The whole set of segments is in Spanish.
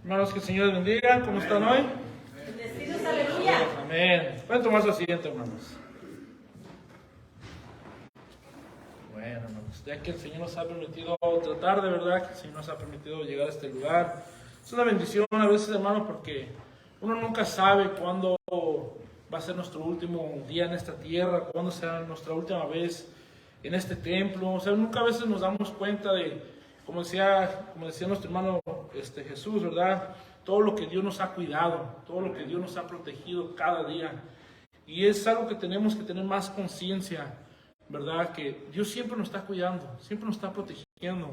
Hermanos, que el Señor les bendiga. ¿Cómo están hoy? Bendecidos, aleluya. Amén. Pueden tomar su asiento, hermanos. Bueno, hermanos, ya que el Señor nos ha permitido otra tarde, ¿verdad? Que el Señor nos ha permitido llegar a este lugar. Es una bendición a veces, hermano, porque uno nunca sabe cuándo va a ser nuestro último día en esta tierra, cuándo será nuestra última vez en este templo. O sea, nunca a veces nos damos cuenta de, como decía nuestro hermano Jesús, ¿verdad? Todo lo que Dios nos ha cuidado, todo lo que Dios nos ha protegido cada día. Y es algo que tenemos que tener más conciencia, ¿verdad? Que Dios siempre nos está cuidando, siempre nos está protegiendo.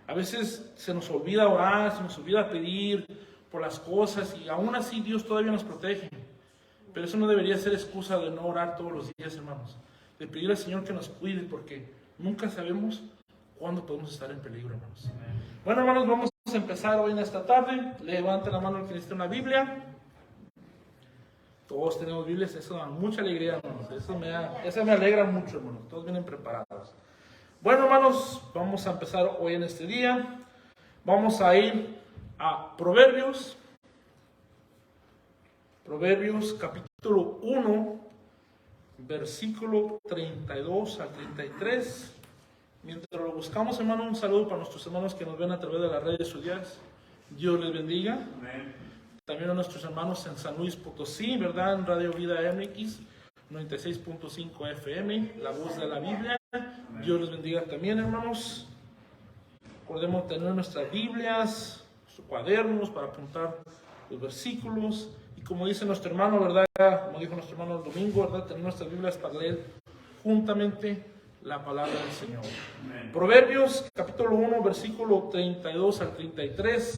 A veces se nos olvida orar, se nos olvida pedir por las cosas y aún así Dios todavía nos protege. Pero eso no debería ser excusa de no orar todos los días, hermanos. De pedir al Señor que nos cuide porque nunca sabemos cuándo podemos estar en peligro, hermanos. Bueno, hermanos, vamos a empezar hoy en esta tarde. Levanten la mano el que necesita una Biblia. Todos tenemos Biblias, eso da mucha alegría, hermanos. Eso me alegra mucho, hermanos. Todos vienen preparados. Bueno, hermanos, vamos a empezar hoy en este día. Vamos a ir a Proverbios. Proverbios capítulo 1, versículo 32 al 33. Mientras lo buscamos, hermano, un saludo para nuestros hermanos que nos ven a través de las redes sociales. Dios les bendiga. Amén. También a nuestros hermanos en San Luis Potosí, ¿verdad? En Radio Vida MX, 96.5 FM, la voz de la Biblia. Dios les bendiga también, hermanos. Recordemos tener nuestras Biblias, nuestros cuadernos para apuntar los versículos. Y como dice nuestro hermano, ¿verdad? Como dijo nuestro hermano el domingo, ¿verdad? Tener nuestras Biblias para leer juntamente la palabra del Señor. Amén. Proverbios capítulo 1, versículo 32 al 33,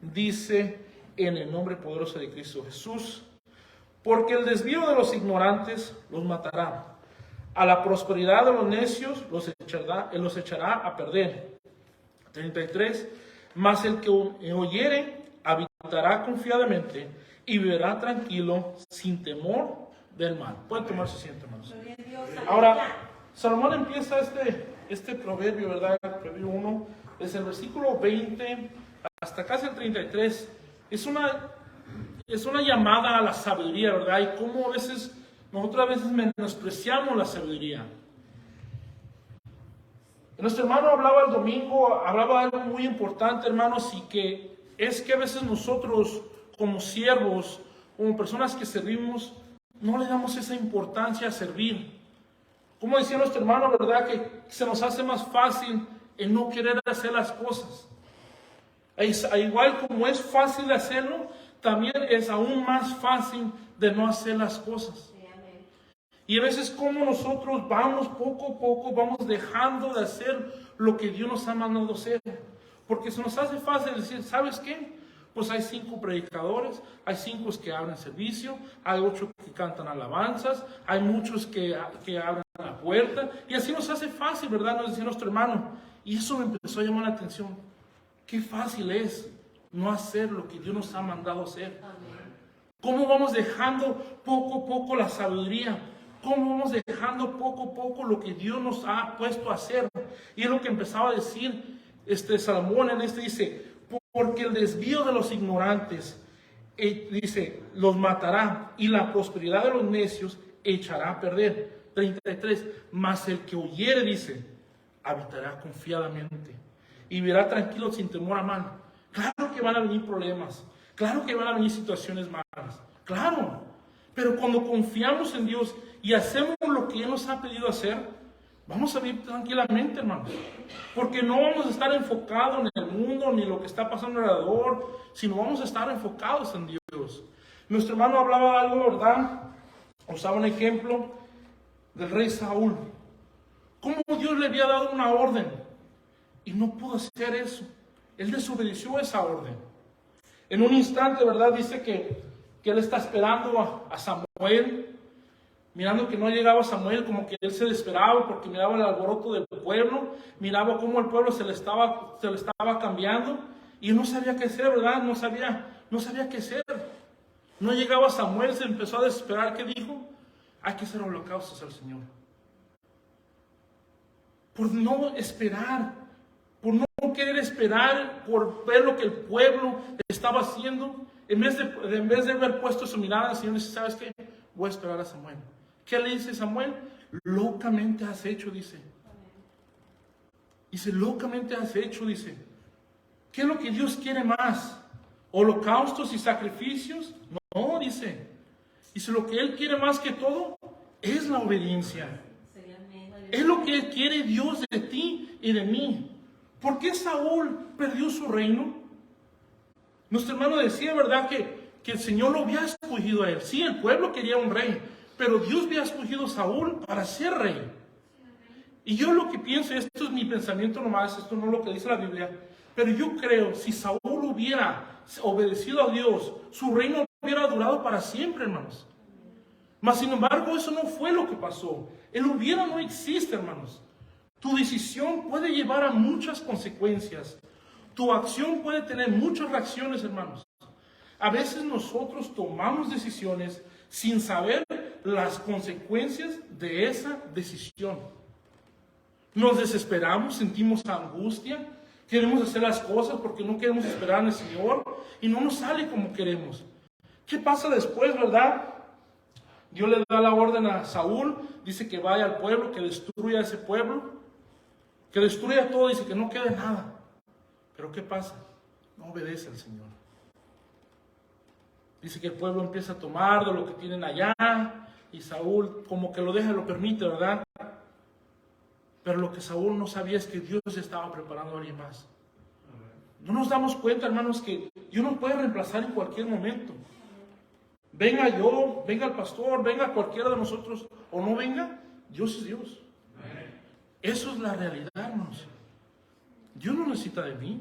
dice: en el nombre poderoso de Cristo Jesús, porque el desvío de los ignorantes los matará, a la prosperidad de los necios los echará a perder. 33, mas el que oyere habitará confiadamente y vivirá tranquilo sin temor del mal. Pueden tomar su asiento, hermanos. Ahora, Salomón empieza este proverbio, ¿verdad? El proverbio 1, desde el versículo 20 hasta casi el 33. Es una llamada a la sabiduría, ¿verdad? Y cómo nosotros a veces menospreciamos la sabiduría. Nuestro hermano hablaba el domingo, hablaba algo muy importante, hermanos, y que es que a veces nosotros, como siervos, como personas que servimos, no le damos esa importancia a servir. Como decía nuestro hermano, ¿verdad? Que se nos hace más fácil el no querer hacer las cosas. Igual como es fácil hacerlo, también es aún más fácil de no hacer las cosas. Y a veces como nosotros vamos poco a poco, vamos dejando de hacer lo que Dios nos ha mandado hacer. Porque se nos hace fácil decir, ¿sabes qué? Pues hay 5 predicadores, hay 5 que abren servicio, hay 8 que cantan alabanzas, hay muchos que abren la puerta. Y así nos hace fácil, ¿verdad? Nos decía nuestro hermano. Y eso me empezó a llamar la atención. Qué fácil es no hacer lo que Dios nos ha mandado hacer. ¿Cómo vamos dejando poco a poco la sabiduría? ¿Cómo vamos dejando poco a poco lo que Dios nos ha puesto a hacer? Y es lo que empezaba a decir Salomón dice, porque el desvío de los ignorantes, dice, los matará, y la prosperidad de los necios echará a perder. 33, mas el que oyere, dice, habitará confiadamente y vivirá tranquilo sin temor a mal. Claro que van a venir problemas, claro que van a venir situaciones malas, claro, pero cuando confiamos en Dios y hacemos lo que Él nos ha pedido hacer, vamos a vivir tranquilamente, hermanos, porque no vamos a estar enfocados en el mundo ni lo que está pasando alrededor, sino vamos a estar enfocados en Dios. Nuestro hermano hablaba algo, ¿verdad? Usaba un ejemplo del rey Saúl, cómo Dios le había dado una orden y no pudo hacer eso. Él desobedeció esa orden. En un instante, ¿verdad? Dice que él está esperando a Samuel, mirando que no llegaba Samuel, como que él se desesperaba porque miraba el alboroto del pueblo, miraba cómo el pueblo se le estaba cambiando, y él no sabía qué hacer, ¿verdad? No sabía qué hacer. No llegaba Samuel, se empezó a desesperar. ¿Qué dijo? Hay que hacer holocaustos al Señor. Por no esperar, por no querer esperar, por ver lo que el pueblo estaba haciendo, en vez de haber puesto su mirada, el Señor dice, ¿sabes qué? Voy a esperar a Samuel. ¿Qué le dice Samuel? Locamente has hecho, dice. Dice, locamente has hecho, dice. ¿Qué es lo que Dios quiere más? ¿Holocaustos y sacrificios? No, dice. Dice, lo que Él quiere más que todo es la obediencia. Es lo que quiere Dios de ti y de mí. ¿Por qué Saúl perdió su reino? Nuestro hermano decía, ¿verdad? Que el Señor lo había escogido a él. Sí, el pueblo quería un rey, pero Dios había escogido a Saúl para ser rey. Y yo lo que pienso, esto es mi pensamiento nomás, esto no es lo que dice la Biblia, pero yo creo, si Saúl hubiera obedecido a Dios, su reino hubiera durado para siempre, hermanos. Mas, sin embargo, eso no fue lo que pasó. El hubiera no existe, hermanos. Tu decisión puede llevar a muchas consecuencias. Tu acción puede tener muchas reacciones, hermanos. A veces nosotros tomamos decisiones sin saber las consecuencias de esa decisión. Nos desesperamos, sentimos angustia, queremos hacer las cosas porque no queremos esperar en el Señor y no nos sale como queremos. ¿Qué pasa después, verdad? Dios le da la orden a Saúl, dice que vaya al pueblo, que destruya ese pueblo, que destruya todo, dice que no quede nada. Pero ¿qué pasa? No obedece al Señor. Dice que el pueblo empieza a tomar de lo que tienen allá y Saúl como que lo deja, lo permite, ¿verdad? Pero lo que Saúl no sabía es que Dios estaba preparando a alguien más. No nos damos cuenta, hermanos, que Dios nos puede reemplazar en cualquier momento. Venga yo, venga el pastor, venga cualquiera de nosotros o no venga, Dios es Dios. Eso es la realidad, hermanos. Dios no necesita de mí,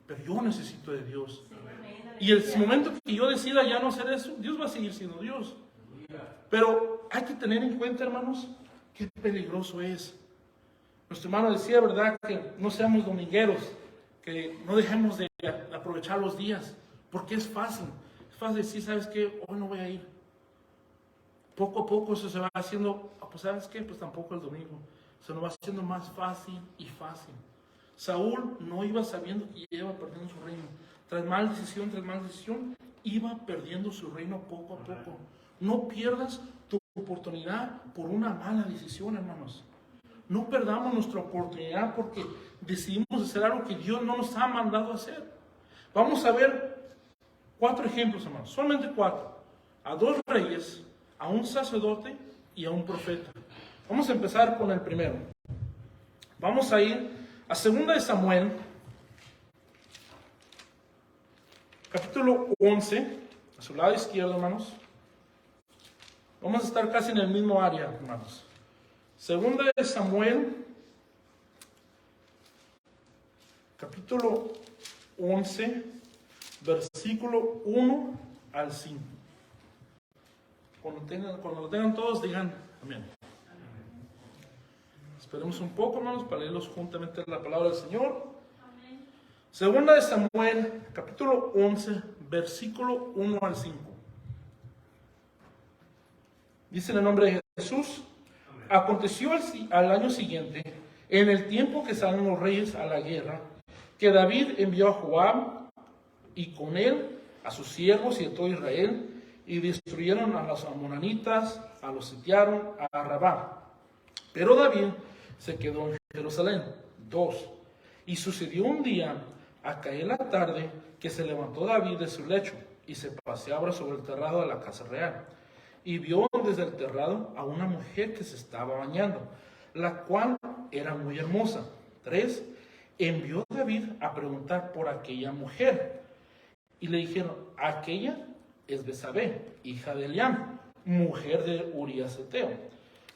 pero yo necesito de Dios. Y el momento que yo decida ya no hacer eso, Dios va a seguir siendo Dios. Pero hay que tener en cuenta, hermanos, qué peligroso es. Nuestro hermano decía, ¿verdad?, que no seamos domingueros, que no dejemos de aprovechar los días, porque es fácil. Es fácil decir, ¿sabes qué? Hoy no voy a ir. Poco a poco eso se va haciendo, pues ¿sabes qué? Pues tampoco el domingo. Se nos va haciendo más fácil y fácil. Saúl no iba sabiendo que iba perdiendo su reino. Tras mal decisión, iba perdiendo su reino poco a poco. No pierdas tu oportunidad por una mala decisión, hermanos. No perdamos nuestra oportunidad porque decidimos hacer algo que Dios no nos ha mandado a hacer. Vamos a ver 4 ejemplos, hermanos. Solamente 4. A 2 reyes, a un sacerdote y a un profeta. Vamos a empezar con el primero. Vamos a ir a 2 de Samuel, capítulo 11, a su lado izquierdo, hermanos. Vamos a estar casi en el mismo área, hermanos. 2 de Samuel, capítulo 11, versículo 1 al 5. Cuando lo tengan todos, digan amén. Esperemos un poco, hermanos, para leerlos juntamente la palabra del Señor. Amén. 2 de Samuel, capítulo 11, versículo 1 al 5. Dice en el nombre de Jesús. Amén. Aconteció al año siguiente, en el tiempo que salen los reyes a la guerra, que David envió a Joab y con él a sus siervos y a todo Israel, y destruyeron a los amonanitas, a los sitiaron a Rabá. Pero David se quedó en Jerusalén. 2. Y sucedió un día, a caer la tarde, que se levantó David de su lecho y se paseaba sobre el terrado de la casa real. Y vio desde el terrado a una mujer que se estaba bañando, la cual era muy hermosa. 3. Envió David a preguntar por aquella mujer. Y le dijeron, aquella es Betsabé, hija de Eliam, mujer de Urías Eteo.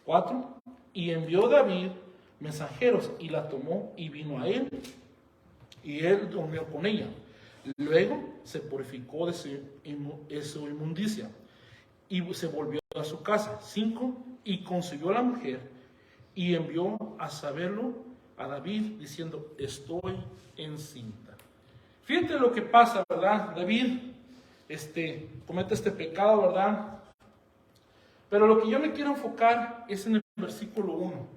4. Y envió David mensajeros y la tomó y vino a él, y él durmió con ella. Luego se purificó de su inmundicia y se volvió a su casa. 5. Y concibió a la mujer y envió a saberlo a David diciendo, estoy encinta. Fíjate lo que pasa, ¿verdad? David comete este pecado, ¿verdad? Pero lo que yo me quiero enfocar es en el versículo 1.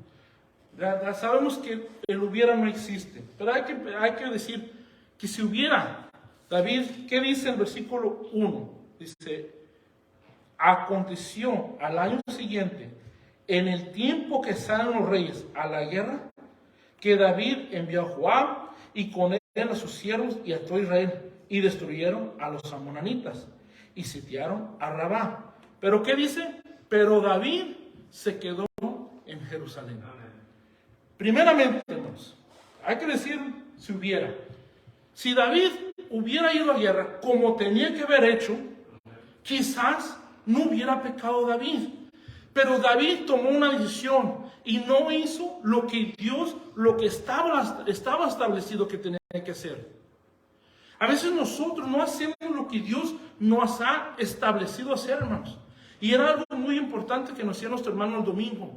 Sabemos que el hubiera no existe, pero hay que decir que si hubiera, David, ¿qué dice el versículo 1? Dice, aconteció al año siguiente, en el tiempo que salen los reyes a la guerra, que David envió a Joab y con él a sus siervos y a todo Israel, y destruyeron a los amonanitas y sitiaron a Rabá. ¿Pero qué dice? Pero David se quedó en Jerusalén. Primeramente, hermanos, hay que decir si hubiera. Si David hubiera ido a guerra como tenía que haber hecho, quizás no hubiera pecado David. Pero David tomó una decisión y no hizo lo que Dios, lo que estaba establecido que tenía que hacer. A veces nosotros no hacemos lo que Dios nos ha establecido hacer, hermanos. Y era algo muy importante que nos decía nuestro hermano el domingo,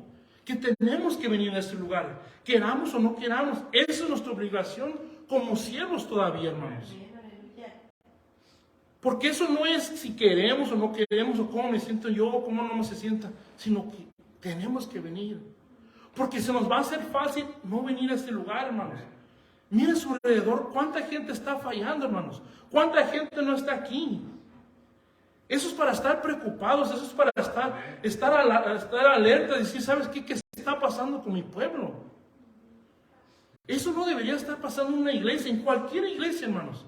que tenemos que venir a este lugar, queramos o no queramos. Esa es nuestra obligación como siervos todavía, hermanos. Porque eso no es si queremos o no queremos, o cómo me siento yo, o cómo no se sienta, sino que tenemos que venir. Porque se nos va a hacer fácil no venir a este lugar, hermanos. Miren a su alrededor, cuánta gente está fallando, hermanos. Cuánta gente no está aquí. Eso es para estar preocupados, eso es para estar alerta, decir, ¿sabes qué? ¿Qué está pasando con mi pueblo? Eso no debería estar pasando en una iglesia, en cualquier iglesia, hermanos.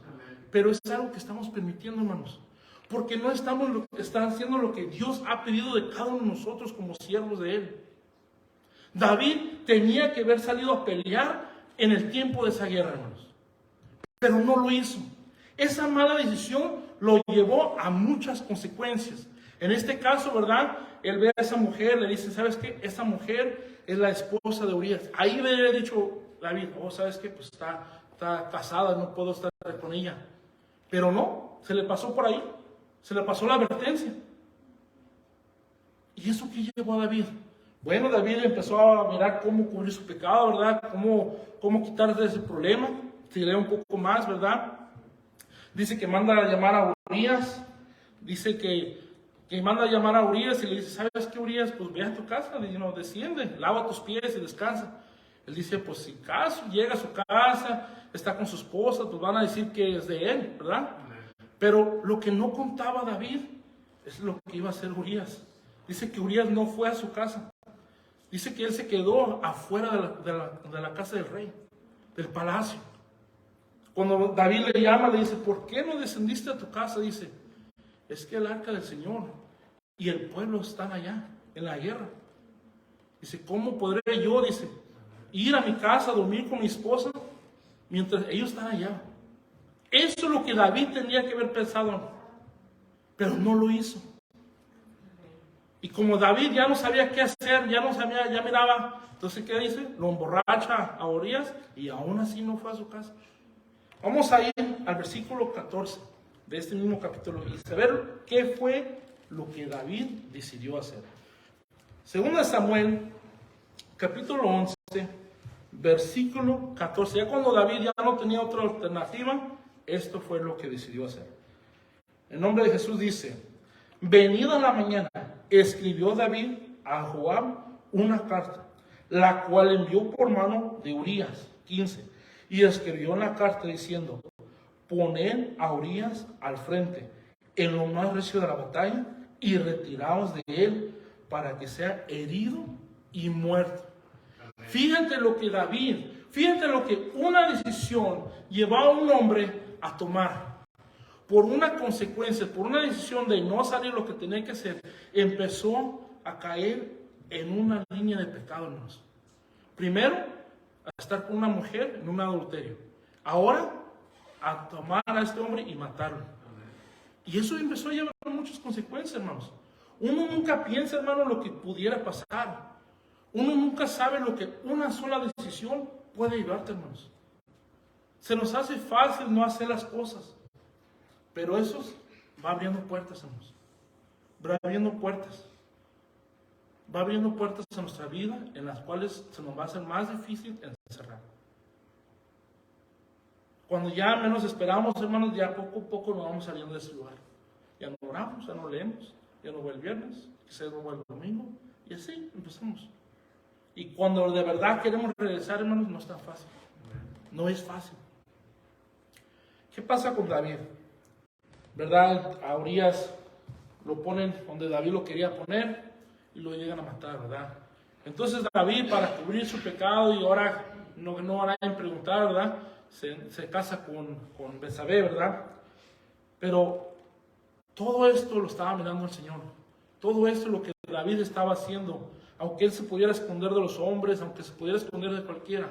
Pero es algo que estamos permitiendo, hermanos. Porque no están haciendo lo que Dios ha pedido de cada uno de nosotros como siervos de Él. David tenía que haber salido a pelear en el tiempo de esa guerra, hermanos. Pero no lo hizo. Esa mala decisión lo llevó a muchas consecuencias. En este caso, ¿verdad? Él ve a esa mujer, le dice, ¿sabes qué? Esa mujer es la esposa de Urías. Ahí le había dicho David, oh, ¿sabes qué? Pues está casada, no puedo estar con ella. Pero no, se le pasó por ahí, se le pasó la advertencia. ¿Y eso qué llevó a David? Bueno, David empezó a mirar cómo cubrir su pecado, ¿verdad? Cómo quitarse ese problema. Si lee un poco más, ¿verdad? Dice que manda a llamar a Urías. Dice que manda a llamar a Urías y le dice, ¿sabes qué, Urías? Pues ve a tu casa, desciende, lava tus pies y descansa. Él dice, pues si caso llega a su casa, está con su esposa, pues van a decir que es de él, ¿verdad? Pero lo que no contaba David es lo que iba a hacer Urías. Dice que Urías no fue a su casa. Dice que él se quedó afuera de la casa del rey, del palacio. Cuando David le llama, le dice, ¿por qué no descendiste a tu casa? Dice, es que el arca del Señor y el pueblo están allá, en la guerra. Dice, ¿cómo podré yo, dice, ir a mi casa a dormir con mi esposa mientras ellos están allá? Eso es lo que David tendría que haber pensado, pero no lo hizo. Y como David ya no sabía qué hacer, ya miraba, entonces ¿qué dice? Lo emborracha a Urías y aún así no fue a su casa. Vamos a ir al versículo 14 de este mismo capítulo y saber qué fue lo que David decidió hacer. Segunda de Samuel, capítulo 11, versículo 14. Ya cuando David ya no tenía otra alternativa, esto fue lo que decidió hacer. En nombre de Jesús dice, venida la mañana, escribió David a Joab una carta, la cual envió por mano de Urías, 15. Y escribió en la carta diciendo, poned a Urías al frente, en lo más recio de la batalla, y retiraos de él, para que sea herido y muerto. Fíjate lo que fíjate lo que una decisión llevó a un hombre a tomar. Por una consecuencia, por una decisión de no salir lo que tenía que hacer, empezó a caer en una línea de pecado, hermanos. Primero, a estar con una mujer en un adulterio. Ahora, a tomar a este hombre y matarlo. Y eso empezó a llevar muchas consecuencias, hermanos. Uno nunca piensa, hermano, lo que pudiera pasar. Uno nunca sabe lo que una sola decisión puede llevarte, hermanos. Se nos hace fácil no hacer las cosas. Pero eso va abriendo puertas, hermanos. Va abriendo puertas. Va abriendo puertas a nuestra vida en las cuales se nos va a hacer más difícil encerrar. Cuando ya menos esperamos, hermanos, ya poco a poco nos vamos saliendo de ese lugar. Ya no oramos, ya no leemos, ya no va el viernes, quizás no va el domingo, y así empezamos. Y cuando de verdad queremos regresar, hermanos, no es tan fácil. No es fácil. ¿Qué pasa con David? ¿Verdad? A Urias lo ponen donde David lo quería poner y lo llegan a matar, ¿verdad? Entonces David, para cubrir su pecado y ahora no hará en preguntar, ¿verdad? Se casa con Betsabé, ¿verdad? Pero todo esto lo estaba mirando el Señor. Todo esto es lo que David estaba haciendo. Aunque él se pudiera esconder de los hombres, aunque se pudiera esconder de cualquiera.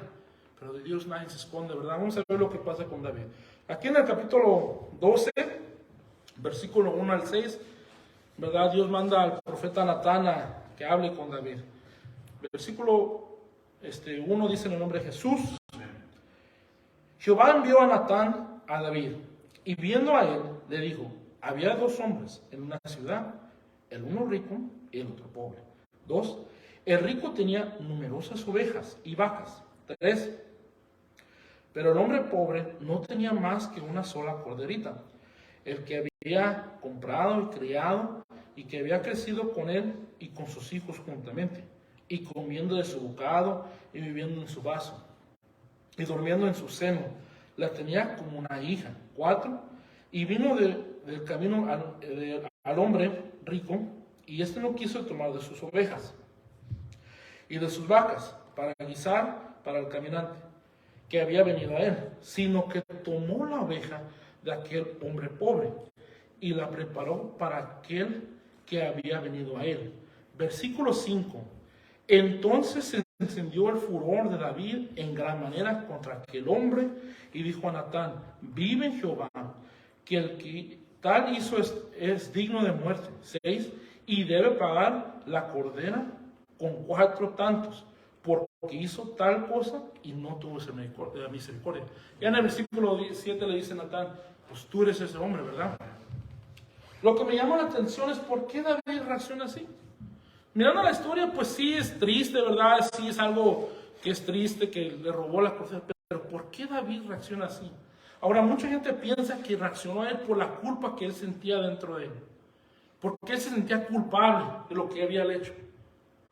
Pero de Dios nadie se esconde, ¿verdad? Vamos a ver lo que pasa con David. Aquí en el capítulo 12, versículo 1 al 6, ¿verdad? Dios manda al profeta Natán a que hable con David. Versículo 1 dice en el nombre de Jesús: Jehová envió a Natán a David, y viendo a él, le dijo: había dos hombres en una ciudad, el uno rico y el otro pobre. 2. El rico tenía numerosas ovejas y vacas. 3. Pero el hombre pobre no tenía más que una sola corderita, el que había comprado y criado, y que había crecido con él y con sus hijos juntamente, y comiendo de su bocado y viviendo en su vaso, y durmiendo en su seno. La tenía como una hija. 4. Y vino del camino al hombre rico, y éste no quiso tomar de sus ovejas y de sus vacas para guisar para el caminante que había venido a él, sino que tomó la oveja de aquel hombre pobre y la preparó para aquel que había venido a él. Versículo 5. Entonces se encendió el furor de David en gran manera contra aquel hombre, y dijo a Natán: vive Jehová, que el que tal hizo es digno de muerte. 6. Y debe pagar la cordera con 4 tantos, porque hizo tal cosa y no tuvo misericordia. Ya en el versículo 7 le dice Natán: pues tú eres ese hombre, ¿verdad? Lo que me llama la atención es por qué David reacciona así. Mirando la historia, pues sí es triste, ¿verdad? Sí es algo que es triste, que le robó la cordera, pero ¿por qué David reacciona así? Ahora, mucha gente piensa que reaccionó a él por la culpa que él sentía dentro de él. Porque él se sentía culpable de lo que había hecho.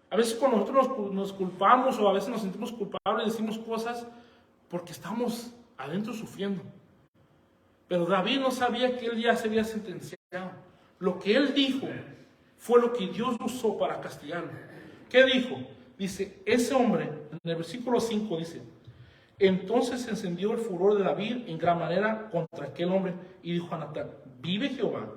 A veces cuando nosotros nos culpamos o a veces nos sentimos culpables, decimos cosas porque estamos adentro sufriendo. Pero David no sabía que él ya se había sentenciado. Lo que él dijo fue lo que Dios usó para castigarlo. ¿Qué dijo? Dice, ese hombre, en el versículo 5 dice: entonces se encendió el furor de David en gran manera contra aquel hombre, y dijo a Natán: vive Jehová,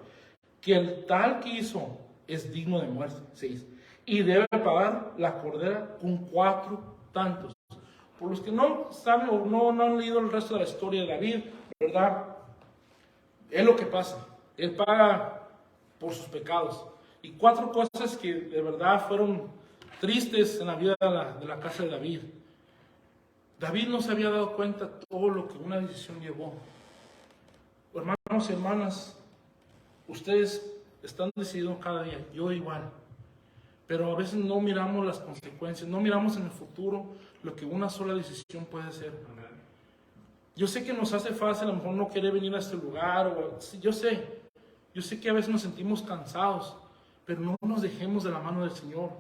que el tal que hizo es digno de muerte. 6. Y debe pagar la cordera con 4 tantos. Por los que no saben o no han leído el resto de la historia de David, ¿verdad? Es lo que pasa. Él paga por sus pecados. Y 4 cosas que de verdad fueron tristes en la vida de la casa de David. David no se había dado cuenta de todo lo que una decisión llevó. Hermanos y hermanas, ustedes están decidiendo cada día, yo igual. Pero a veces no miramos las consecuencias, no miramos en el futuro lo que una sola decisión puede ser. Yo sé que nos hace fácil a lo mejor no querer venir a este lugar, yo sé que a veces nos sentimos cansados, pero no nos dejemos de la mano del Señor.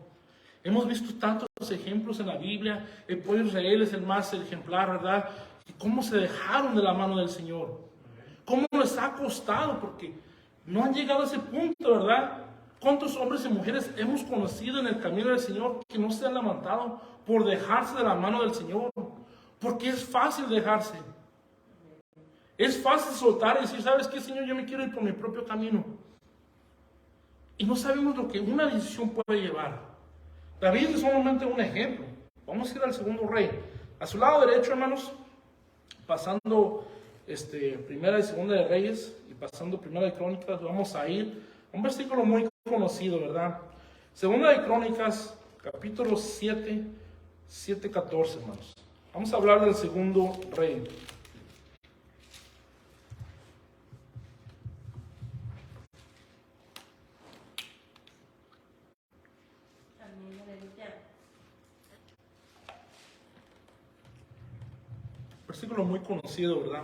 Hemos visto tantos ejemplos en la Biblia. El pueblo de Israel es el más ejemplar, ¿verdad? Y cómo se dejaron de la mano del Señor. Cómo les ha costado, porque no han llegado a ese punto, ¿verdad? ¿Cuántos hombres y mujeres hemos conocido en el camino del Señor que no se han levantado por dejarse de la mano del Señor? Porque es fácil dejarse. Es fácil soltar y decir, ¿sabes qué, Señor? Yo me quiero ir por mi propio camino. Y no sabemos lo que una decisión puede llevar. David es solamente un ejemplo. Vamos a ir al segundo rey. A su lado derecho, hermanos, pasando primera y segunda de Reyes y pasando primera de Crónicas, vamos a ir a un versículo muy conocido, ¿verdad? Segunda de Crónicas, capítulo 7, 14, hermanos. Vamos a hablar del segundo rey. Versículo muy conocido, ¿verdad?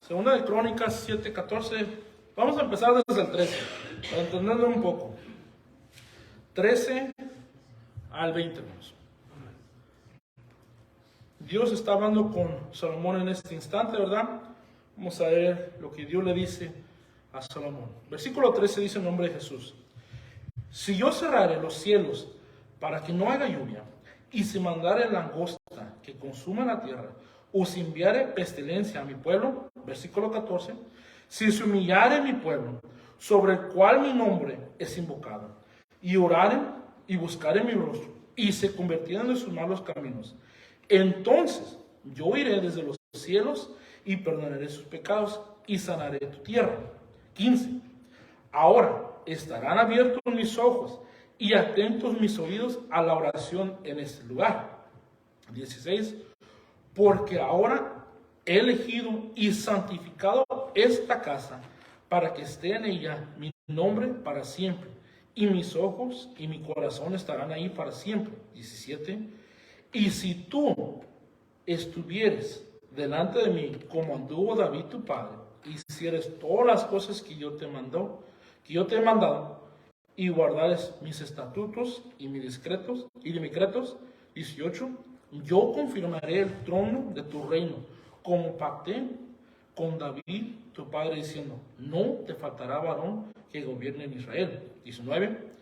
Segunda de Crónicas 7, 14. Vamos a empezar desde el 13, para entenderlo un poco. 13 al 20, hermanos. Dios está hablando con Salomón en este instante, ¿verdad? Vamos a ver lo que Dios le dice a Salomón. Versículo 13 dice en nombre de Jesús: si yo cerrare los cielos para que no haga lluvia, y si mandare langosta que consuma la tierra, o si enviare pestilencia a mi pueblo, versículo 14, si se humillare mi pueblo, sobre el cual mi nombre es invocado, y oraren y buscaren mi rostro, y se convirtieran de sus malos caminos, entonces yo iré desde los cielos y perdonaré sus pecados y sanaré tu tierra. 15. Ahora estarán abiertos mis ojos y atentos mis oídos a la oración en este lugar. 16. Porque ahora he elegido y santificado esta casa para que esté en ella mi nombre para siempre, y mis ojos y mi corazón estarán ahí para siempre. 17. Y si tú estuvieres delante de mí como anduvo David tu padre, y hicieres todas las cosas que yo te he mandado, y guardares mis estatutos y mis decretos, 18, yo confirmaré el trono de tu reino, como pacté con David tu padre, diciendo: no te faltará varón que gobierne en Israel. 19.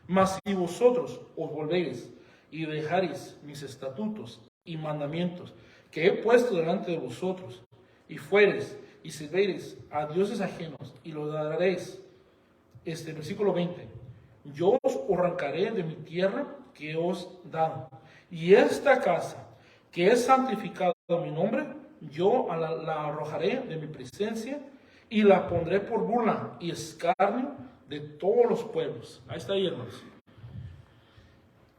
Mas si vosotros os volvéis y dejaréis mis estatutos y mandamientos que he puesto delante de vosotros, y fuereis y sirviereis a dioses ajenos, y los adoraréis, versículo 20, yo os arrancaré de mi tierra que os he dado, y esta casa que es santificada a mi nombre, yo la arrojaré de mi presencia, y la pondré por burla y escarnio de todos los pueblos. Ahí está ahí, hermanos.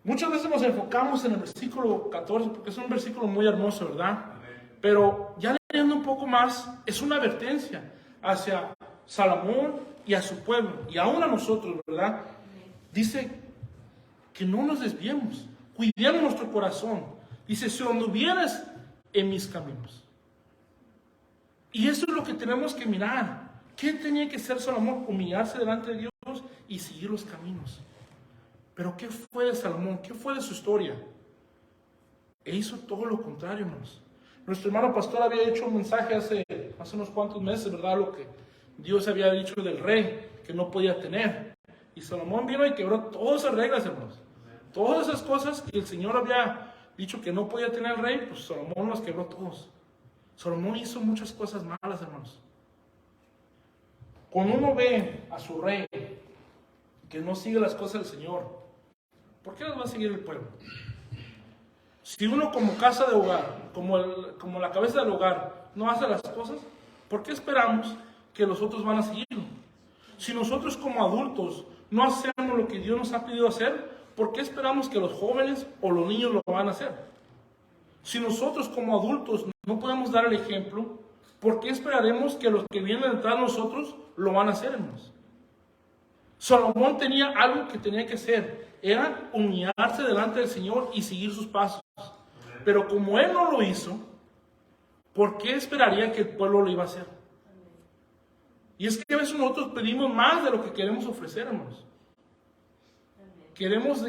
Muchas veces nos enfocamos en el versículo 14 porque es un versículo muy hermoso, ¿verdad? Pero ya leyendo un poco más, es una advertencia hacia Salomón y a su pueblo, y aún a nosotros, ¿verdad? Dice que no nos desviemos, cuidemos nuestro corazón. Dice: si anduvieras en mis caminos. Y eso es lo que tenemos que mirar. ¿Qué tenía que hacer Salomón? Humillarse delante de Dios y seguir los caminos. Pero ¿qué fue de Salomón? ¿Qué fue de su historia? E hizo todo lo contrario, hermanos. Nuestro hermano pastor había hecho un mensaje hace unos cuantos meses, ¿verdad? Lo que Dios había dicho del rey, que no podía tener. Y Salomón vino y quebró todas esas reglas, hermanos. Todas esas cosas que el Señor había dicho que no podía tener el rey, pues Salomón las quebró todos. Salomón hizo muchas cosas malas, hermanos. Cuando uno ve a su rey que no sigue las cosas del Señor, ¿por qué las va a seguir el pueblo? Si uno como casa de hogar, como la cabeza del hogar, no hace las cosas, ¿por qué esperamos que los otros van a seguirlo? Si nosotros como adultos no hacemos lo que Dios nos ha pedido hacer, ¿por qué esperamos que los jóvenes o los niños lo van a hacer? Si nosotros como adultos no podemos dar el ejemplo, ¿por qué esperaremos que los que vienen detrás de nosotros lo van a hacer, hermanos? Salomón tenía algo que tenía que hacer, era humillarse delante del Señor y seguir sus pasos. Pero como él no lo hizo, ¿por qué esperaría que el pueblo lo iba a hacer? Y es que a veces nosotros pedimos más de lo que queremos ofrecer, hermanos. Queremos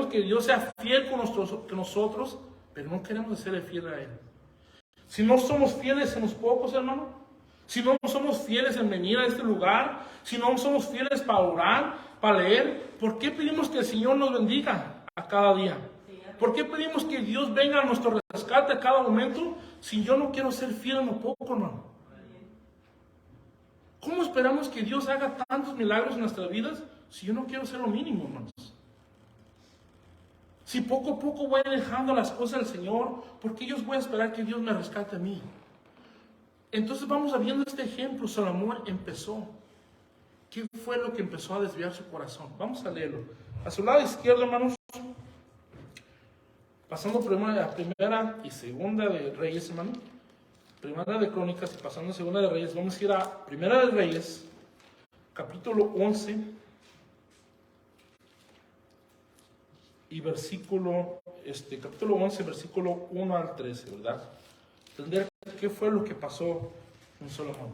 que Dios sea fiel con nosotros, pero no queremos serle fiel a Él. Si no somos fieles en los pocos, hermano, si no somos fieles en venir a este lugar, si no somos fieles para orar, para leer, ¿por qué pedimos que el Señor nos bendiga a cada día? ¿Por qué pedimos que Dios venga a nuestro rescate a cada momento si yo no quiero ser fiel en lo poco, hermano? ¿Cómo esperamos que Dios haga tantos milagros en nuestras vidas si yo no quiero hacer lo mínimo, hermanos? Si poco a poco voy dejando las cosas del Señor, ¿por qué yo voy a esperar que Dios me rescate a mí? Entonces vamos viendo este ejemplo. Salomón empezó. ¿Qué fue lo que empezó a desviar su corazón? Vamos a leerlo. A su lado izquierdo, hermanos, pasando primera y segunda de Reyes, hermano. Primera de Crónicas y pasando a segunda de Reyes. Vamos a ir a Primera de Reyes, capítulo 11 y capítulo 11, versículo 1 al 13, ¿verdad? Entender qué fue lo que pasó con Salomón.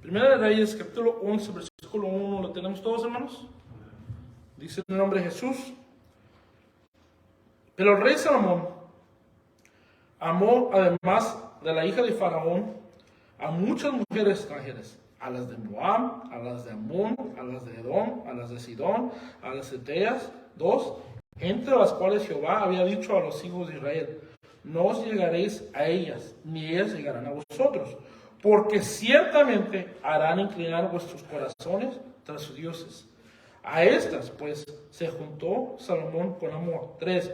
Primera de Reyes, capítulo 11, versículo versículo 1, ¿lo tenemos todos, hermanos? Dice en el nombre de Jesús. Pero el rey Salomón amó, además de la hija de Faraón, a muchas mujeres extranjeras, a las de Moab, a las de Amón, a las de Edom, a las de Sidón, a las eteas, 2, entre las cuales Jehová había dicho a los hijos de Israel: no os llegaréis a ellas, ni ellas llegarán a vosotros, porque ciertamente harán inclinar vuestros corazones tras sus dioses. A estas, pues, se juntó Salomón con amor. 3,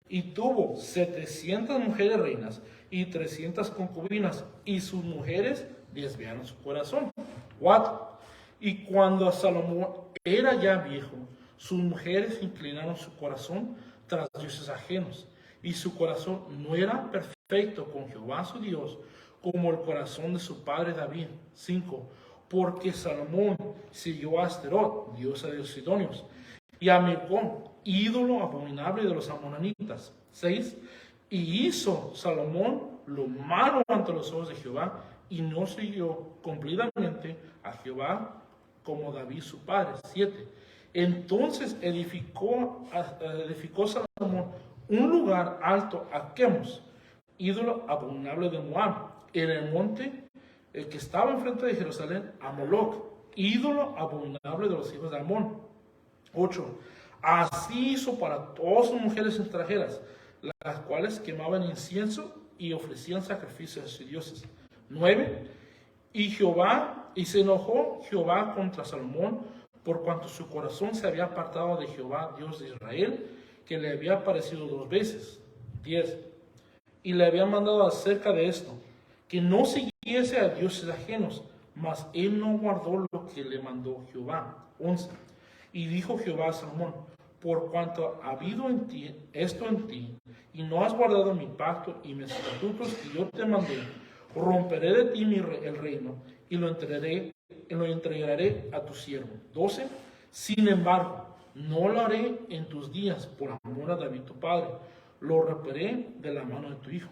y tuvo 700 mujeres reinas y 300 concubinas, y sus mujeres desviaron su corazón. 4, y cuando Salomón era ya viejo, sus mujeres inclinaron su corazón tras dioses ajenos, y su corazón no era perfecto con Jehová su Dios, como el corazón de su padre David. 5, porque Salomón siguió a Asterot, diosa de los sidonios, y a Milcom, ídolo abominable de los amonanitas. 6, y hizo Salomón lo malo ante los ojos de Jehová, y no siguió cumplidamente a Jehová como David su padre. 7, entonces edificó Salomón un lugar alto a Quemos, ídolo abominable de Moab, en el monte que estaba enfrente de Jerusalén, a Moloc, ídolo abominable de los hijos de Amón. 8, así hizo para todas sus mujeres extranjeras, las cuales quemaban incienso y ofrecían sacrificios a sus dioses. 9, y se enojó Jehová contra Salomón, por cuanto su corazón se había apartado de Jehová, Dios de Israel, que le había aparecido 2 veces. 10, y le había mandado acerca de esto, que no siguiese a dioses ajenos, mas él no guardó lo que le mandó Jehová. 11, y dijo Jehová a Salomón: por cuanto ha habido en ti esto en ti, y no has guardado mi pacto y mis estatutos que yo te mandé, romperé de ti el reino, y lo entregaré a tu siervo. 12, sin embargo, no lo haré en tus días por amor a David tu padre, lo romperé de la mano de tu hijo.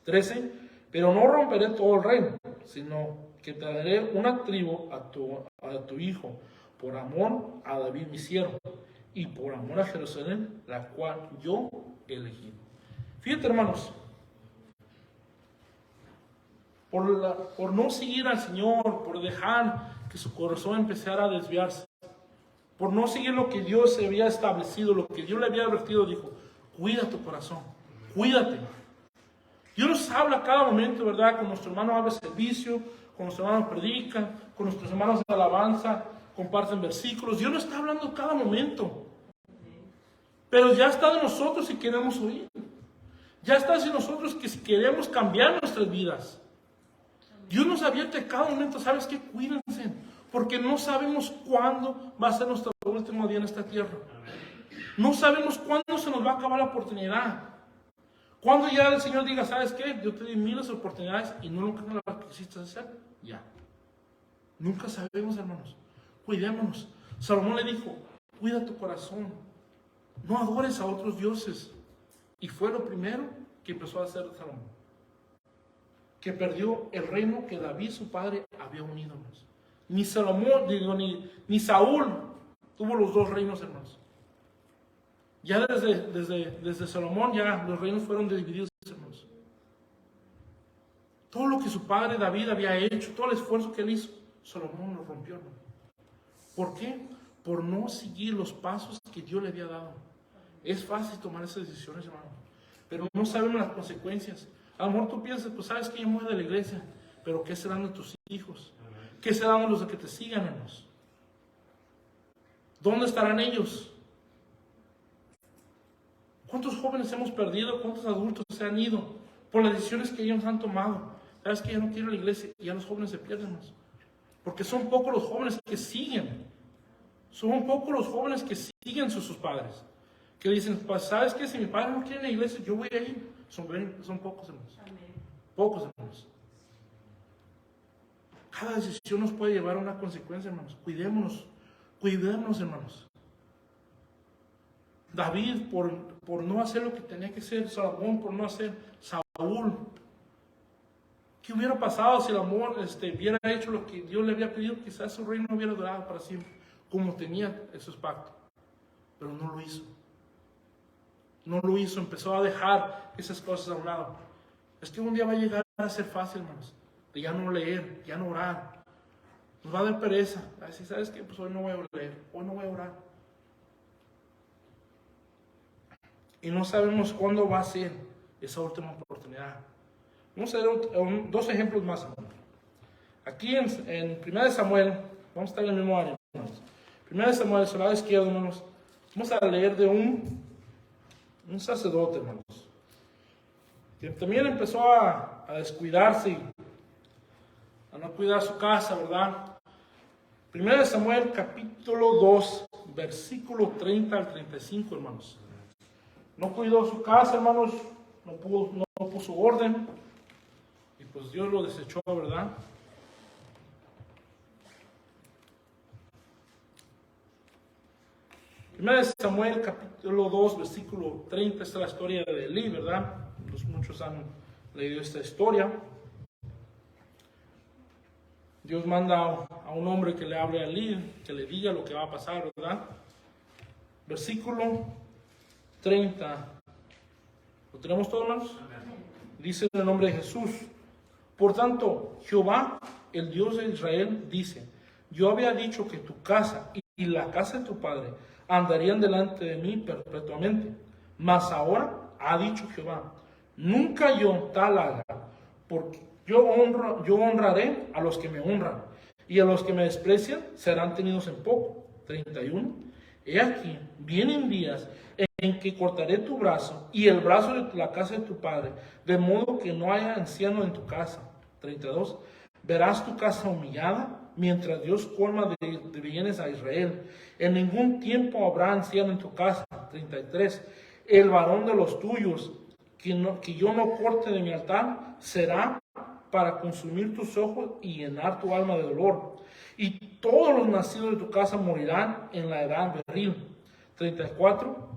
13, pero no romperé todo el reino, sino que te daré una tribu a tu hijo, por amor a David mi siervo, y por amor a Jerusalén, la cual yo he elegido. Fíjate, hermanos, por no seguir al Señor, por dejar que su corazón empezara a desviarse, por no seguir lo que Dios había establecido, lo que Dios le había advertido, dijo: cuida tu corazón, cuídate. Dios nos habla a cada momento, ¿verdad? Con nuestro hermano habla servicio, con nuestro hermano predica, con nuestros hermanos de alabanza comparten versículos. Dios nos está hablando a cada momento. Pero ya está de nosotros si queremos oír. Ya está de nosotros que si queremos cambiar nuestras vidas. Dios nos advierte a cada momento: ¿sabes qué? Cuídense, porque no sabemos cuándo va a ser nuestro último día en esta tierra. No sabemos cuándo se nos va a acabar la oportunidad. Cuando ya el Señor diga: ¿sabes qué? Yo te di miles de oportunidades y nunca las quisiste hacer. Ya. Nunca sabemos, hermanos. Cuidémonos. Salomón le dijo: cuida tu corazón. No adores a otros dioses. Y fue lo primero que empezó a hacer Salomón, que perdió el reino que David, su padre, había unido. Ni Salomón, ni Saúl tuvo los 2 reinos, hermanos. Ya desde Salomón, ya los reinos fueron divididos, hermanos. Todo lo que su padre David había hecho, todo el esfuerzo que él hizo, Salomón lo rompió, hermano. ¿Por qué? Por no seguir los pasos que Dios le había dado. Es fácil tomar esas decisiones, hermano, pero no sabemos las consecuencias. A lo mejor tú piensas: pues sabes que yo me voy de la iglesia, pero ¿qué serán de tus hijos? ¿Qué serán de los que te sigan, hermanos? ¿Dónde estarán ellos? ¿Cuántos jóvenes hemos perdido? ¿Cuántos adultos se han ido por las decisiones que ellos han tomado? ¿Sabes que ya no quiero ir a la iglesia? Y ya los jóvenes se pierden, hermanos. Porque son pocos los jóvenes que siguen. Son pocos los jóvenes que siguen sus padres. Que dicen: pues ¿sabes qué? Si mi padre no quiere ir a la iglesia, yo voy a ir. Son pocos, hermanos. Pocos, hermanos. Cada decisión nos puede llevar a una consecuencia, hermanos. Cuidémonos, hermanos. David por no hacer lo que tenía que hacer, Salomón por no hacer, Saúl ¿Qué hubiera pasado si el amor hubiera hecho lo que Dios le había pedido? Quizás su reino hubiera durado para siempre, como tenía esos pactos. Pero no lo hizo. No lo hizo, empezó a dejar esas cosas a un lado. Es que un día va a llegar a ser fácil, hermanos, de ya no leer, ya no orar. Nos va a dar pereza. A decir, ¿sabes qué? Pues hoy no voy a leer, hoy no voy a orar. Y no sabemos cuándo va a ser esa última oportunidad. Vamos a ver dos ejemplos más, hermanos. Aquí en 1 Samuel, vamos a estar en el mismo área, hermanos. 1 Samuel, su lado izquierdo, hermanos. Vamos a leer de un sacerdote, hermanos, que también empezó a descuidarse, a no cuidar su casa, ¿verdad? 1 Samuel, capítulo 2, versículo 30 al 35, hermanos. No cuidó su casa, hermanos, no puso orden, y pues Dios lo desechó, ¿verdad? Primera de Samuel, capítulo 2, versículo 30, esta es la historia de Elí, ¿verdad? Muchos han leído esta historia. Dios manda a un hombre que le hable a Elí, que le diga lo que va a pasar, ¿verdad? Versículo 30. ¿Lo tenemos todos, hermanos? Dice en el nombre de Jesús: por tanto, Jehová, el Dios de Israel, dice: yo había dicho que tu casa y la casa de tu padre andarían delante de mí perpetuamente. Mas ahora ha dicho Jehová: nunca yo tal haga, porque yo honraré a los que me honran, y a los que me desprecian serán tenidos en poco. 31. He aquí, vienen días en que cortaré tu brazo y el brazo de la casa de tu padre, de modo que no haya anciano en tu casa. 32. Verás tu casa humillada, mientras Dios colma de bienes a Israel. En ningún tiempo habrá anciano en tu casa. 33. El varón de los tuyos, que yo no corte de mi altar, será para consumir tus ojos y llenar tu alma de dolor. Y todos los nacidos de tu casa morirán en la edad viril. 34.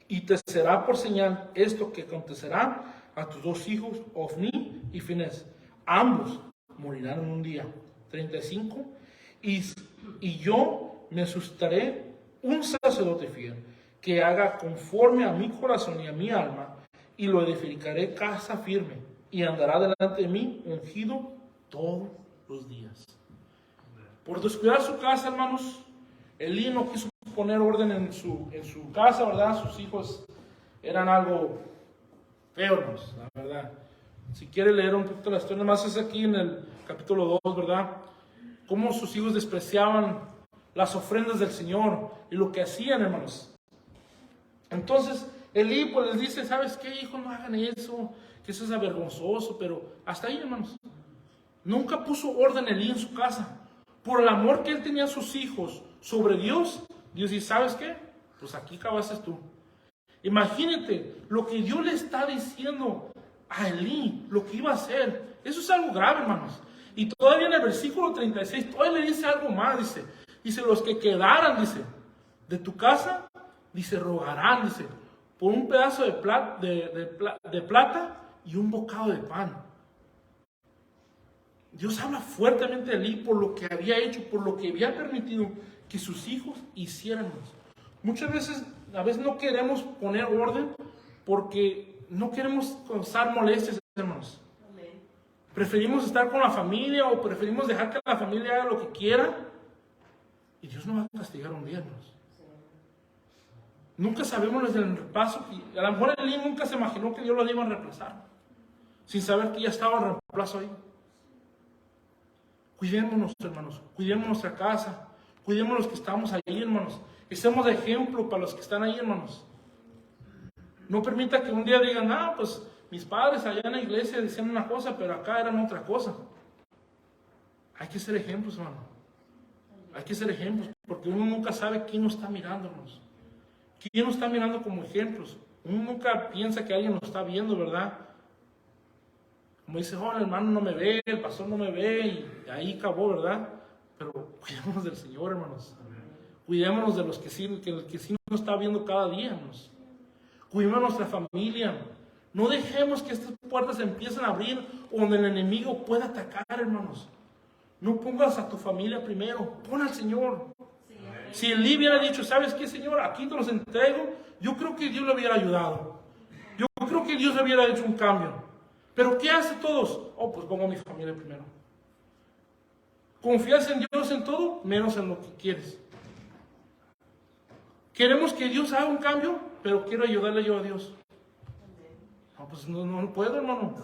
Y te será por señal esto que acontecerá a tus dos hijos, Ofni y Finés. Ambos morirán en un día. 35. Y yo me suscitaré un sacerdote fiel, que haga conforme a mi corazón y a mi alma, y lo edificaré casa firme, y andará delante de mí ungido todos los días. Por descuidar su casa, hermanos, Elí no quiso poner orden en su casa, ¿verdad? Sus hijos eran algo feo, hermanos, la verdad. Si quiere leer un poquito la historia, más es aquí en el capítulo 2, ¿verdad? Cómo sus hijos despreciaban las ofrendas del Señor y lo que hacían, hermanos. Entonces, Elí pues les dice: ¿sabes qué, hijos? No hagan eso, que eso es avergonzoso, pero hasta ahí, hermanos. Nunca puso orden Elí en su casa. Por el amor que él tenía a sus hijos sobre Dios, Dios dice: ¿sabes qué? Pues aquí acabaste tú. Imagínate lo que Dios le está diciendo a Elí, lo que iba a hacer. Eso es algo grave, hermanos. Y todavía en el versículo 36, todavía le dice algo más, dice, los que quedaran, dice, de tu casa, dice, rogarán, dice, por un pedazo de plata y un bocado de pan. Dios habla fuertemente de Elí por lo que había hecho, por lo que había permitido que sus hijos hicieran. Muchas veces, a veces no queremos poner orden porque no queremos causar molestias, hermanos. Preferimos estar con la familia o preferimos dejar que la familia haga lo que quiera, y Dios no va a castigar un día, hermanos. Nunca sabemos desde el reemplazo. A lo mejor Elí nunca se imaginó que Dios lo iba a reemplazar, sin saber que ya estaba el reemplazo ahí. Cuidémonos, hermanos, cuidemos nuestra casa, cuidemos los que estamos ahí, hermanos. Y seamos de ejemplo para los que están ahí, hermanos. No permita que un día digan: pues mis padres allá en la iglesia decían una cosa, pero acá eran otra cosa. Hay que ser ejemplos, hermano. Hay que ser ejemplos, porque uno nunca sabe quién nos está mirándonos. ¿Quién nos está mirando como ejemplos? Uno nunca piensa que alguien nos está viendo, ¿verdad? Como dice: el hermano no me ve, el pastor no me ve, y ahí acabó, ¿verdad? Pero cuidémonos del Señor, hermanos. Cuidémonos de los que sí nos está viendo cada día, hermanos. Cuidemos a nuestra familia. No dejemos que estas puertas se empiecen a abrir donde el enemigo pueda atacar, hermanos. No pongas a tu familia primero, pon al Señor. Si Elí hubiera dicho, ¿sabes qué, Señor? Aquí te los entrego, yo creo que Dios le hubiera ayudado. Yo creo que Dios hubiera hecho un cambio. Pero ¿qué hace todos? Oh, pues pongo a mi familia primero. ¿Confías en Dios en todo? Menos en lo que quieres. Queremos que Dios haga un cambio, pero quiero ayudarle yo a Dios. No, pues no puedo, hermano.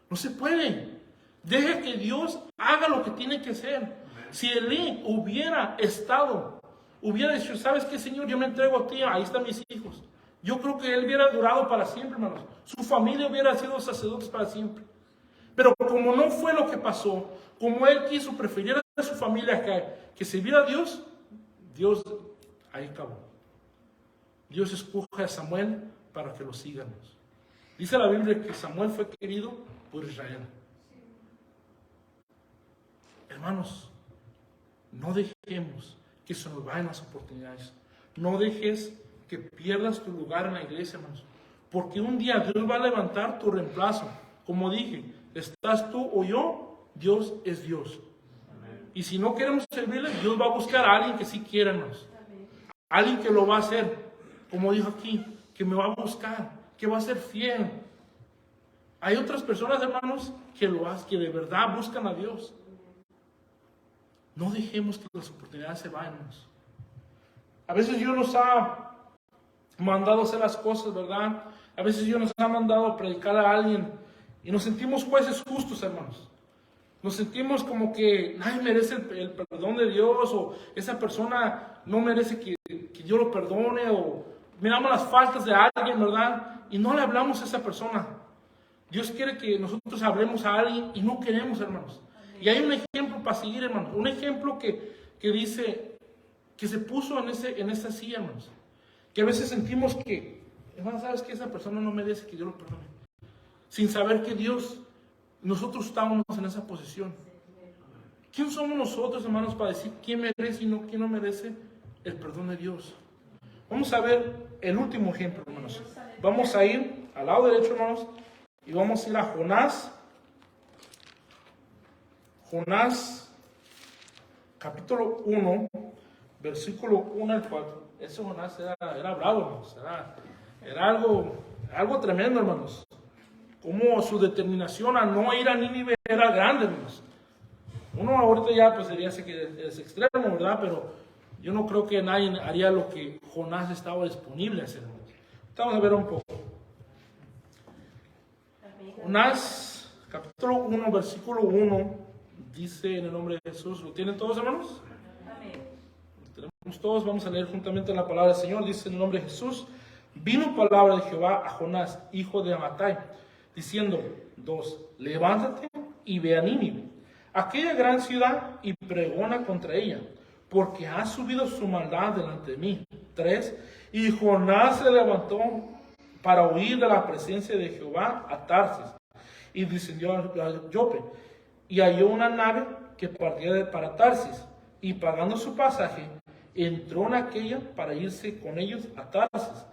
No se puede. Deja que Dios haga lo que tiene que hacer. Si Elí hubiera dicho, ¿sabes qué, Señor? Yo me entrego a ti, ahí están mis hijos. Yo creo que él hubiera durado para siempre, hermanos. Su familia hubiera sido sacerdotes para siempre. Pero como no fue lo que pasó, como él quiso preferir a su familia que sirviera a Dios, Dios ahí acabó. Dios escoge a Samuel para que lo sigan. Dice la Biblia que Samuel fue querido por Israel. Hermanos, no dejemos que se nos vayan las oportunidades. No dejes que pierdas tu lugar en la iglesia, hermanos. Porque un día Dios va a levantar tu reemplazo. Como dije, estás tú o yo, Dios es Dios. Amén. Y si no queremos servirle, Dios va a buscar a alguien que sí quiera, hermanos. Alguien que lo va a hacer, como dijo aquí, que me va a buscar, que va a ser fiel. Hay otras personas, hermanos, que lo hacen, que de verdad buscan a Dios. No dejemos que las oportunidades se vayan, hermanos. A veces Dios nos ha mandado a hacer las cosas, ¿verdad? A veces Dios nos ha mandado a predicar a alguien y nos sentimos jueces justos, hermanos. Nos sentimos como que nadie merece el perdón de Dios, o esa persona no merece que Dios lo perdone, o miramos las faltas de alguien, ¿verdad? Y no le hablamos a esa persona. Dios quiere que nosotros hablemos a alguien y no queremos, hermanos. Y hay un ejemplo para seguir, hermanos. Un ejemplo que dice, que se puso en esa silla, hermanos. Que a veces sentimos que, hermano, ¿sabes que esa persona no merece que Dios lo perdone? Sin saber que Dios, nosotros estábamos en esa posición. ¿Quién somos nosotros, hermanos, para decir quién merece y quién no merece el perdón de Dios? Vamos a ver el último ejemplo, hermanos. Vamos a ir al lado derecho, hermanos, y vamos a ir a Jonás. Jonás, capítulo 1, versículo 1 al 4. Ese Jonás era bravo, hermanos. Era algo tremendo, hermanos. Como su determinación a no ir a Nínive era grande, hermanos. Uno ahorita ya pues diría que es extremo, ¿verdad? Pero yo no creo que nadie haría lo que Jonás estaba disponible a hacer, hermanos. Vamos a ver un poco. Jonás, capítulo 1, versículo 1, dice en el nombre de Jesús. ¿Lo tienen todos, hermanos? Amén. Lo tenemos todos. Vamos a leer juntamente la palabra del Señor. Dice en el nombre de Jesús: vino palabra de Jehová a Jonás, hijo de Amittai, diciendo: 2. Levántate y ve a Nínive, aquella gran ciudad, y pregona contra ella, porque ha subido su maldad delante de mí. 3. Y Jonás se levantó para huir de la presencia de Jehová a Tarsis, y descendió a Jope, y halló una nave que partía para Tarsis, y pagando su pasaje, entró en aquella para irse con ellos a Tarsis,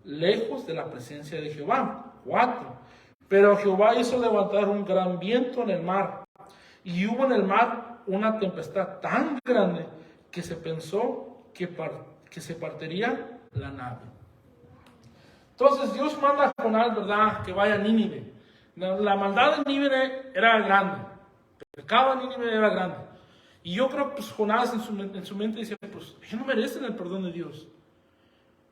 lejos de la presencia de Jehová. 4. Pero Jehová hizo levantar un gran viento en el mar, y hubo en el mar una tempestad tan grande que se pensó que se partiría la nave. Entonces Dios manda a Jonás, ¿verdad?, que vaya a Nínive. La maldad de Nínive era grande, el pecado de Nínive era grande. Y yo creo que pues, Jonás en su mente decía, pues ellos no merecen el perdón de Dios.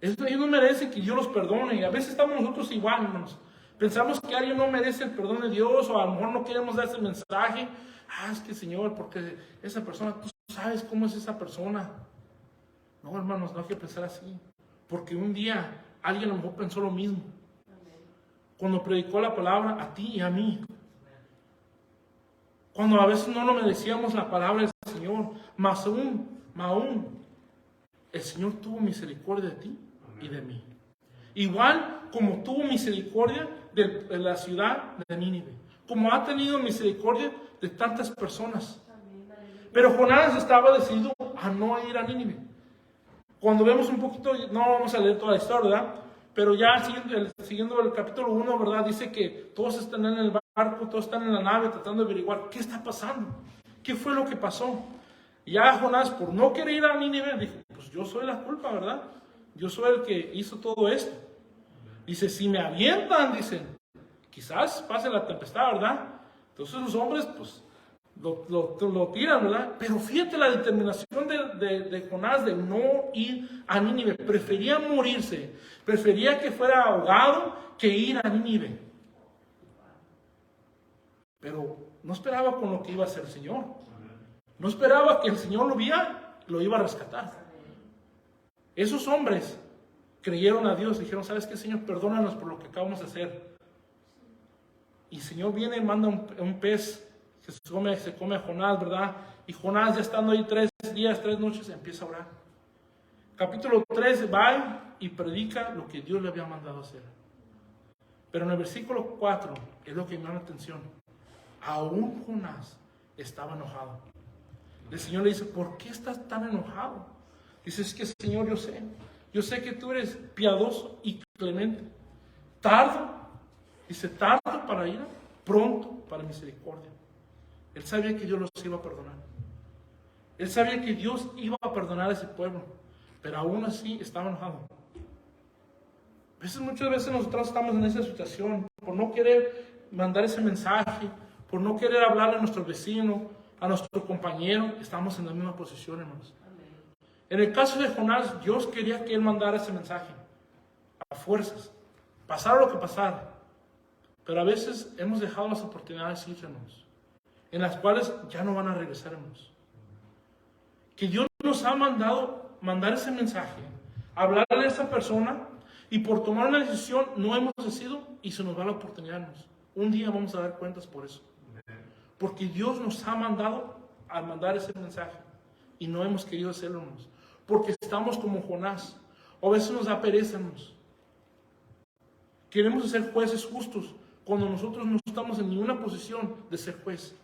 Ellos no merecen que Dios los perdone. Y a veces estamos nosotros igual, hermanos. Pensamos que alguien no merece el perdón de Dios, o a lo mejor no queremos dar ese mensaje. Es que Señor, porque esa persona, tú sabes cómo es esa persona. No, hermanos, no hay que pensar así. Porque un día alguien a lo mejor pensó lo mismo. Cuando predicó la palabra a ti y a mí. Cuando a veces no lo merecíamos la palabra del Señor. Más aún, el Señor tuvo misericordia de ti y de mí. Igual como tuvo misericordia de la ciudad de Nínive, como ha tenido misericordia de tantas personas. Pero Jonás estaba decidido a no ir a Nínive. Cuando vemos un poquito, no vamos a leer toda la historia, ¿verdad? Pero ya siguiendo el capítulo 1, ¿verdad? Dice que todos están en el barco, todos están en la nave tratando de averiguar qué está pasando, qué fue lo que pasó. Y ya Jonás, por no querer ir a Nínive, dijo, pues yo soy la culpa, ¿verdad? Yo soy el que hizo todo esto. Dice, si me avientan, dicen, quizás pase la tempestad, ¿verdad? Entonces los hombres, pues, lo tiran, ¿verdad? Pero fíjate la determinación de Jonás de no ir a Nínive. Prefería morirse, prefería que fuera ahogado que ir a Nínive. Pero no esperaba con lo que iba a hacer el Señor. No esperaba que el Señor lo iba a rescatar. Esos hombres creyeron a Dios, dijeron, ¿sabes qué, Señor? Perdónanos por lo que acabamos de hacer. Y el Señor viene y manda un pez que se come a Jonás, ¿verdad? Y Jonás, ya estando ahí 3 días, 3 noches, empieza a orar. Capítulo 3 va y predica lo que Dios le había mandado hacer. Pero en el versículo 4 es lo que me llama la atención. Aún Jonás estaba enojado. El Señor le dice, ¿por qué estás tan enojado? Dice, es que Señor, yo sé que tú eres piadoso y clemente. Dice, tardo para ira, pronto para misericordia. Él sabía que Dios los iba a perdonar. Él sabía que Dios iba a perdonar a ese pueblo, pero aún así estaba enojado. Muchas veces nosotros estamos en esa situación, por no querer mandar ese mensaje, por no querer hablarle a nuestro vecino, a nuestro compañero, estamos en la misma posición, hermanos. En el caso de Jonás, Dios quería que él mandara ese mensaje a fuerzas, pasara lo que pasara. Pero a veces hemos dejado las oportunidades ir, hermanos, en las cuales ya no van a regresar, hermanos. Que Dios nos ha mandar ese mensaje, hablarle a esa persona, y por tomar una decisión no hemos decidido y se nos va la oportunidad, hermanos. Un día vamos a dar cuentas por eso. Porque Dios nos ha mandado a mandar ese mensaje y no hemos querido hacerlo, hermanos. Porque estamos como Jonás. O a veces nos da pereza, hermanos. Queremos ser jueces justos cuando nosotros no estamos en ninguna posición de ser juez.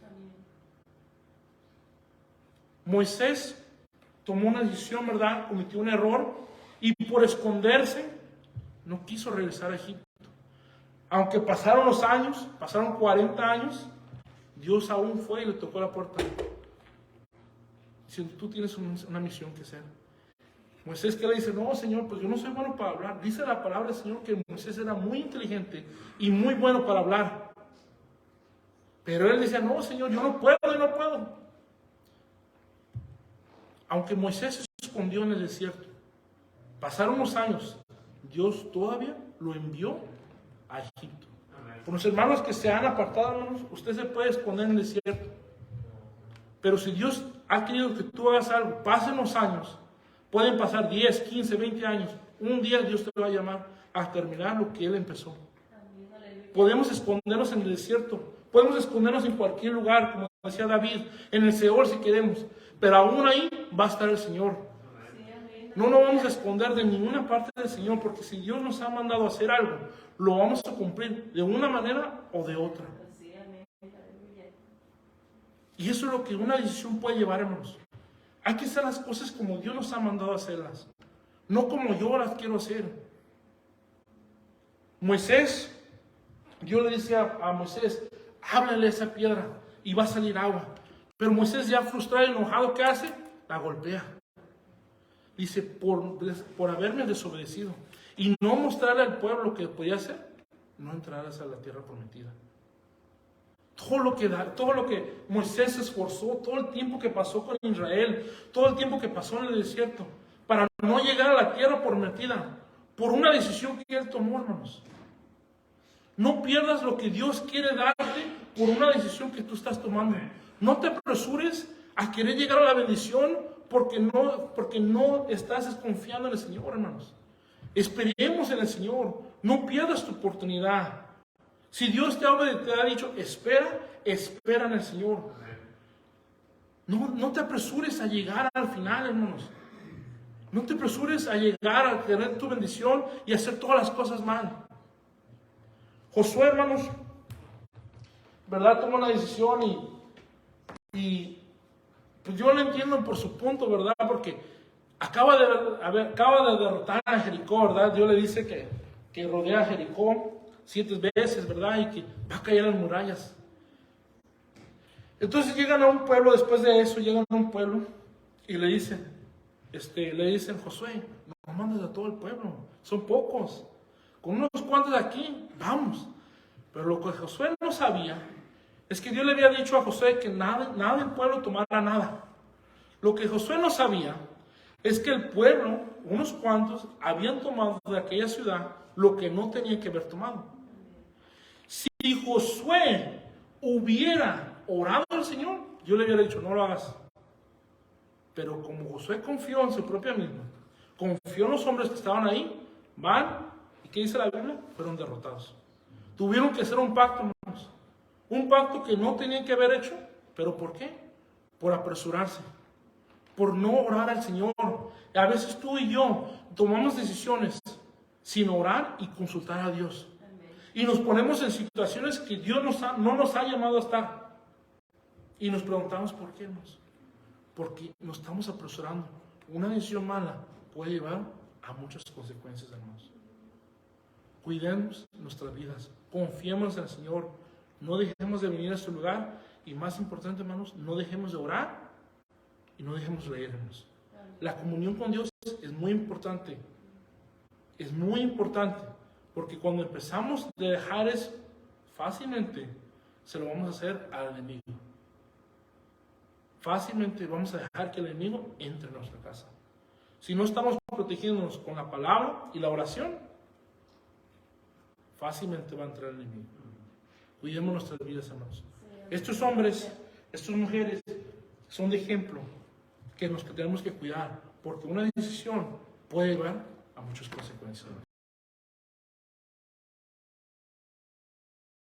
Moisés tomó una decisión, ¿verdad? Cometió un error y por esconderse no quiso regresar a Egipto. Aunque pasaron los años, pasaron 40 años, Dios aún fue y le tocó la puerta. Diciendo, tú tienes una misión que hacer. Moisés que le dice, no, Señor, pues yo no soy bueno para hablar. Dice la palabra del Señor que Moisés era muy inteligente y muy bueno para hablar. Pero él decía, no, Señor, yo no puedo. Aunque Moisés se escondió en el desierto, pasaron los años, Dios todavía lo envió a Egipto. Por los hermanos que se han apartado, hermanos, usted se puede esconder en el desierto. Pero si Dios ha querido que tú hagas algo, pasen los años, pueden pasar 10, 15, 20 años, un día Dios te va a llamar a terminar lo que Él empezó. Podemos escondernos en el desierto, podemos escondernos en cualquier lugar, como decía David, en el Seol si queremos, pero aún ahí va a estar el Señor. No nos vamos a esconder de ninguna parte del Señor, porque si Dios nos ha mandado a hacer algo, lo vamos a cumplir de una manera o de otra. Y eso es lo que una decisión puede llevar, hermanos. Hay que hacer las cosas como Dios nos ha mandado a hacerlas, no como yo las quiero hacer. Moisés, Dios le dice a Moisés, háblale a esa piedra y va a salir agua. Pero Moisés, ya frustrado y enojado, ¿qué hace? La golpea. Dice, por haberme desobedecido y no mostrarle al pueblo lo que podía hacer, no entrarás a la tierra prometida. Todo lo que Moisés se esforzó, todo el tiempo que pasó con Israel, todo el tiempo que pasó en el desierto, para no llegar a la tierra prometida, por una decisión que él tomó, hermanos. No pierdas lo que Dios quiere darte por una decisión que tú estás tomando. No te apresures a querer llegar a la bendición porque no estás confiando en el Señor, hermanos. Esperemos en el Señor. No pierdas tu oportunidad. Si Dios te ha dicho, espera en el Señor. No te apresures a llegar al final, hermanos. No te apresures a llegar a tener tu bendición y hacer todas las cosas mal. Josué, hermanos, ¿verdad? Toma una decisión y pues yo lo entiendo por su punto, ¿verdad? Porque acaba de derrotar a Jericó, ¿verdad? Dios le dice que que rodea Jericó 7 veces, ¿verdad? Y que va a caer las murallas. Entonces llegan a un pueblo, después de eso, llegan a un pueblo y le dicen Josué, no mandes a todo el pueblo, son pocos, con unos cuantos de aquí, vamos. Pero lo que Josué no sabía es que Dios le había dicho a Josué que nada del pueblo tomara nada. Lo que Josué no sabía es que el pueblo, unos cuantos, habían tomado de aquella ciudad lo que no tenía que haber tomado. Si Josué hubiera orado al Señor, yo le hubiera dicho, no lo hagas. Pero como Josué confió en su propia misma, confió en los hombres que estaban ahí, van, ¿y qué dice la Biblia? Fueron derrotados. Tuvieron que hacer un pacto, hermanos. Un pacto que no tenían que haber hecho, ¿pero por qué? Por apresurarse, por no orar al Señor. A veces tú y yo tomamos decisiones sin orar y consultar a Dios. Y nos ponemos en situaciones que Dios no nos ha llamado a estar. Y nos preguntamos por qué, hermanos. Porque nos estamos apresurando. Una decisión mala puede llevar a muchas consecuencias, hermanos. Cuidemos nuestras vidas. Confiemos en el Señor. No dejemos de venir a este lugar. Y más importante, hermanos, no dejemos de orar y no dejemos de leer, hermanos. La comunión con Dios es muy importante. Es muy importante. Porque cuando empezamos a dejar eso, fácilmente se lo vamos a hacer al enemigo. Fácilmente vamos a dejar que el enemigo entre en nuestra casa. Si no estamos protegiéndonos con la palabra y la oración, fácilmente va a entrar el enemigo. Cuidemos nuestras vidas, hermanos. Estos hombres, estas mujeres, son de ejemplo que tenemos que cuidar, porque una decisión puede llevar a muchas consecuencias, hermanos.